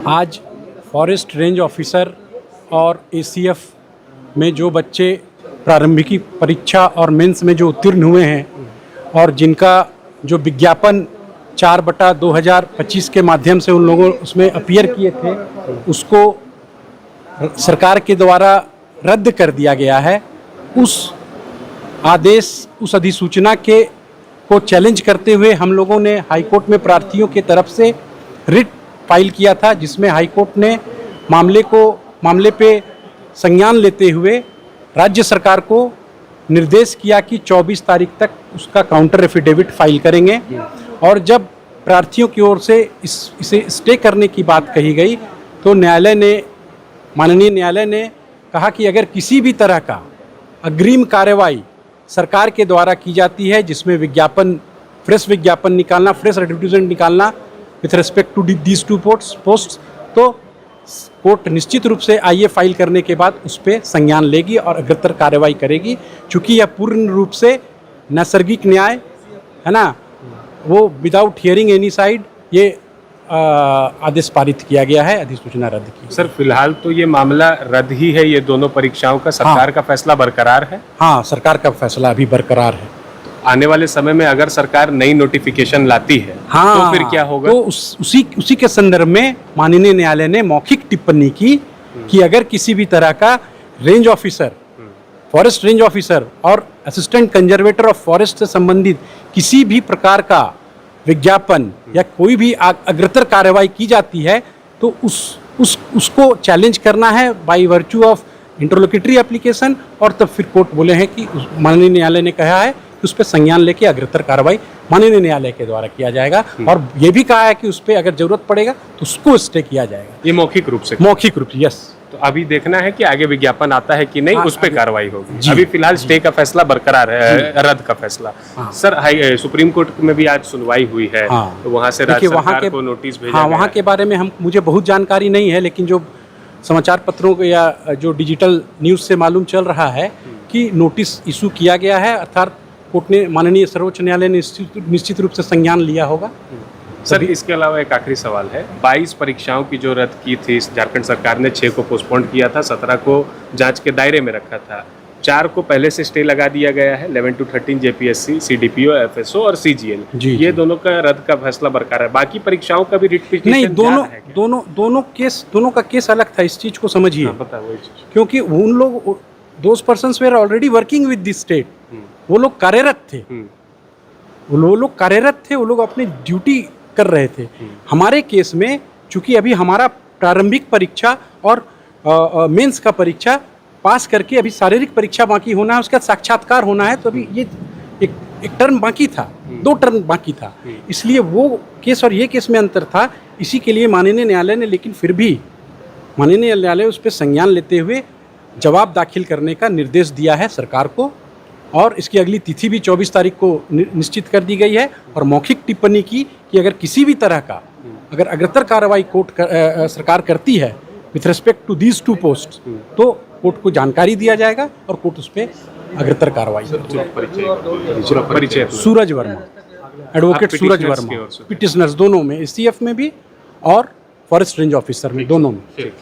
आज forest range officer और ACF में जो बच्चे प्रारंभिकी परीक्षा और मेंस में जो उत्तीर्ण हुए हैं और जिनका जो विज्ञापन 4/2025 के माध्यम से उन लोगों उसमें अपीयर किए थे, उसको सरकार के द्वारा रद्द कर दिया गया है। उस आदेश, उस अधिसूचना को चैलेंज करते हुए हम लोगों ने हाईकोर्ट में प्रार्थियों के तरफ से रिट फाइल किया था, जिसमें हाईकोर्ट ने मामले पे संज्ञान लेते हुए राज्य सरकार को निर्देश किया कि 24 तारीख तक उसका काउंटर एफिडेविट फाइल करेंगे। और जब प्रार्थियों की ओर से इसे स्टे करने की बात कही गई तो माननीय न्यायालय ने कहा कि अगर किसी भी तरह का अग्रिम कार्रवाई सरकार के द्वारा की जाती है, जिसमें फ्रेश विज्ञापन निकालना, फ्रेश एडवर्टाइजमेंट निकालना with respect to these two post, तो कोर्ट निश्चित रूप से आईए फाइल करने के बाद उस पर संज्ञान लेगी और अग्रतर कार्रवाई करेगी। चूँकि यह पूर्ण रूप से नैसर्गिक न्याय है ना, वो विदाउट हियरिंग एनी साइड ये आदेश पारित किया गया है, अधिसूचना रद्द की। सर, फिलहाल तो ये मामला रद्द ही है, ये दोनों परीक्षाओं का सरकार का फैसला बरकरार है। हाँ, सरकार का फैसला अभी बरकरार है। आने वाले समय में अगर सरकार नई नोटिफिकेशन लाती है तो फिर क्या होगा? तो उसी के संदर्भ में माननीय न्यायालय ने मौखिक टिप्पणी की कि अगर किसी भी तरह का range officer, forest range officer और असिस्टेंट कंजर्वेटर ऑफ फॉरेस्ट से संबंधित किसी भी प्रकार का विज्ञापन या कोई भी अग्रतर कार्रवाई की जाती है तो उसको चैलेंज करना है बाय वर्च्यू ऑफ इंटरलोक्यूटरी एप्लीकेशन। और तब फिर कोर्ट बोले हैं कि माननीय न्यायालय ने कहा है कि उस पर संज्ञान लेके अग्रतर कार्रवाई माननीय न्यायालय के द्वारा किया जाएगा। और ये भी कहा है कि उस पर अगर जरूरत पड़ेगा तो उसको स्टे किया जाएगा। ये मौखिक रूप से यस। तो अभी देखना है कि आगे विज्ञापन आता है कि नहीं, उस पर कार्रवाई होगी। अभी फिलहाल स्टे का फैसला बरकरार है, रद्द का फैसला। सर, सुप्रीम कोर्ट में भी आज सुनवाई हुई है, तो वहाँ से राज्य सरकार को नोटिस भेजा गया। वहाँ के बारे में मुझे बहुत जानकारी नहीं है, लेकिन जो समाचार पत्रों को या जो डिजिटल न्यूज़ से मालूम चल रहा है कि नोटिस इशू किया गया है, अर्थात कोर्ट ने, माननीय सर्वोच्च न्यायालय ने निश्चित रूप से संज्ञान लिया होगा। सर, इसके अलावा एक आखिरी सवाल है। 22 परीक्षाओं की जो रद्द की थी झारखंड सरकार ने, 6 को पोस्टपोन किया था, 17 को जांच के दायरे में रखा था, 4 को पहले से स्टे लगा दिया गया है, 11 to 13 जेपीएससी, सीडीपीओ, एफएसओ और सीजीएल। ये दोनों का रद्द का फैसला बरकरार है। बाकी परीक्षाओं का भी रिट पिटीशन नहीं, दोनों का केस अलग था। इस चीज को समझिए। क्योंकि उन लोग, those persons were already working with this state, वो लोग कार्यरत थे, वो लोग अपनी ड्यूटी कर रहे थे। हमारे केस में चूंकि अभी हमारा प्रारंभिक परीक्षा और मेंस का परीक्षा पास करके अभी शारीरिक परीक्षा बाकी होना है, उसका साक्षात्कार होना है, तो अभी ये एक टर्म बाकी था, 2 टर्म बाकी था। इसलिए वो केस और ये केस में अंतर था। इसी के लिए माननीय न्यायालय ने, लेकिन फिर भी माननीय न्यायालय उस पर संज्ञान लेते हुए जवाब दाखिल करने का निर्देश दिया है सरकार को, और इसकी अगली तिथि भी 24 तारीख को निश्चित कर दी गई है। और मौखिक टिप्पणी की कि अगर किसी भी तरह का अगर अग्रतर कार्रवाई सरकार करती है विथ रिस्पेक्ट टू दीज 2 पोस्ट, तो कोर्ट को जानकारी दिया जाएगा और कोर्ट उस पर अग्रतर कार्रवाई करेगी। सूरज वर्मा, एडवोकेट सूरज वर्मा, पिटिशनर्स दोनों में, एसीएफ में भी और फॉरेस्ट रेंज ऑफिसर में, दोनों में।